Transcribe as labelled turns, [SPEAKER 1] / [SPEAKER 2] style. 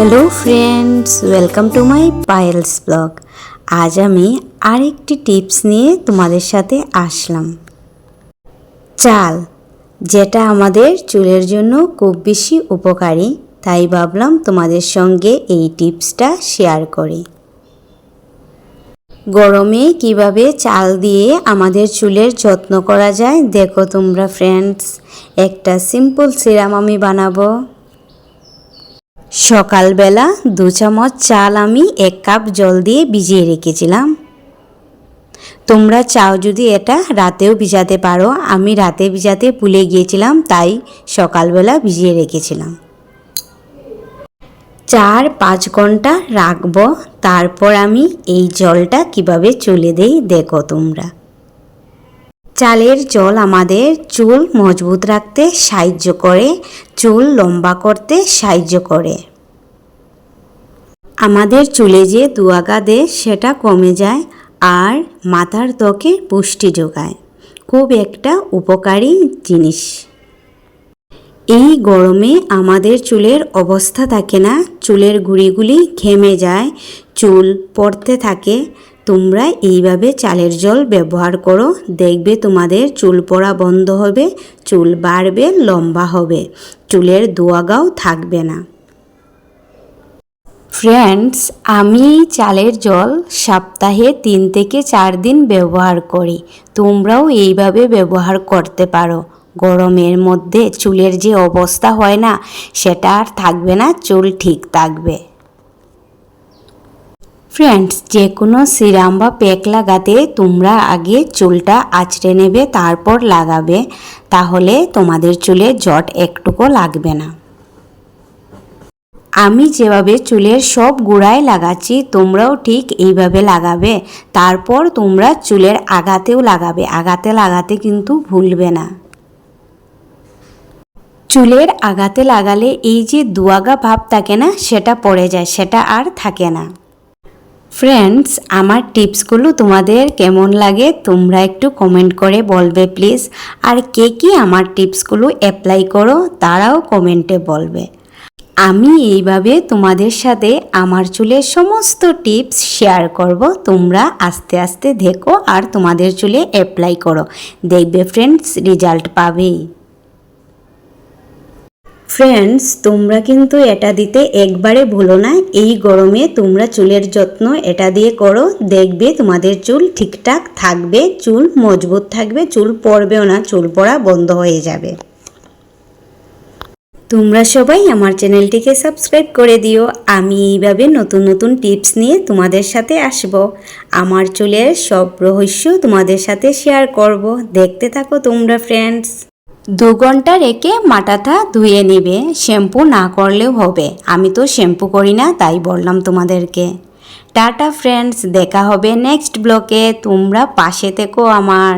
[SPEAKER 1] Hello friends, welcome to my Payel's blog. আজ আমি আরেকটি টিপস নিয়ে তোমাদের সাথে আসলাম। চাল, যেটা আমাদের চুলের জন্য খুব বেশি উপকারী, তাই ভাবলাম তোমাদের সঙ্গে এই টিপসটা শেয়ার করি। গরমে কিভাবে চাল দিয়ে আমাদের চুলের যত্ন করা যায় দেখো তোমরা ফ্রেন্ডস। একটা সিম্পল সিরাম আমি বানাবো। সকালবেলা 2 চামচ চাল আমি 1 কাপ জল দিয়ে ভিজিয়ে রেখেছিলাম। তোমরা চাও যদি এটা রাতেও ভিজাতে পারো, আমি রাতে ভিজাতে ভুলে গিয়েছিলাম, তাই সকালবেলা ভিজিয়ে রেখেছিলাম। 4-5 ঘন্টা রাখবো, তারপর আমি এই জলটা কিভাবে চুলে দেই দেখো তোমরা। চালের জল আমাদের চুল মজবুত রাখতে সাহায্য করে, চুল লম্বা করতে সাহায্য করে, আমাদের চুলে যে দুয়াগা দেয় সেটা কমে যায়, আর মাথার ত্বকে পুষ্টি যোগায়। খুব একটা উপকারী জিনিস। এই গরমে আমাদের চুলের অবস্থা থাকে না, চুলের গুঁড়িগুলি ঘেমে যায়, চুল পড়তে থাকে। তোমরা এইভাবে চালের জল ব্যবহার করো, দেখবে তোমাদের চুল পড়া বন্ধ হবে, চুল বাড়বে, লম্বা হবে, চুলের দুয়াগাও থাকবে না। ফ্রেন্ডস, আমি চালের জল সপ্তাহে 3 থেকে 4 দিন ব্যবহার করি। তোমরাও এইভাবে ব্যবহার করতে পারো। গরমের মধ্যে চুলের যে অবস্থা হয় না, সেটা আর থাকবে না, চুল ঠিক থাকবে। ফ্রেন্ডস, যে কোনো সিরাম বা প্যাক লাগাতে তোমরা আগে চুলটা আঁচড়ে নেবে, তারপর লাগাবে, তাহলে তোমাদের চুলে জট একটুকু লাগবে না। আমি যেভাবে চুলের সব গোড়ায় লাগাচ্ছি, তোমরাও ঠিক এইভাবে লাগাবে। তারপর তোমরা চুলের আগাতেও লাগাবে, আগাতে লাগাতে কিন্তু ভুলবে না। চুলের আগাতে লাগালে এই যে দুয়াগা ভাব থাকে না, সেটা পড়ে যায়, সেটা আর থাকে না। ফ্রেন্ডস, আমার টিপসগুলো তোমাদের কেমন লাগে তোমরা একটু কমেন্ট করে বলবে প্লিজ। আর কে কি আমার টিপসগুলো অ্যাপ্লাই করো তারাও কমেন্টে বলবে। আমি এইভাবে তোমাদের সাথে আমার চুলের সমস্ত টিপস শেয়ার করব। তোমরা আস্তে আস্তে দেখো আর তোমাদের চুলে অ্যাপ্লাই করো, দেখবে ফ্রেন্ডস রেজাল্ট পাবেই। ফ্রেন্ডস, তোমরা কিন্তু এটা দিতে একবারে ভুলো না। এই গরমে তোমরা চুলের যত্ন এটা দিয়ে করো, দেখবে তোমাদের চুল ঠিকঠাক থাকবে, চুল মজবুত থাকবে, চুল পড়বেও না, চুল পড়া বন্ধ হয়ে যাবে। তোমরা সবাই আমার চ্যানেলটিকে সাবস্ক্রাইব করে দিও। আমি এইভাবে নতুন নতুন টিপস নিয়ে তোমাদের সাথে আসব। আমার চুলের সব রহস্য তোমাদের সাথে শেয়ার করব, দেখতে থাকো তোমরা ফ্রেন্ডস। 2 ঘন্টা রেখে মাথাটা ধুয়ে নেবে, শ্যাম্পু না করলেও হবে। আমি তো শ্যাম্পু করি না, তাই বললাম তোমাদেরকে। টাটা ফ্রেন্ডস, দেখা হবে নেক্সট ব্লগে। তোমরা পাশে থেকো আমার।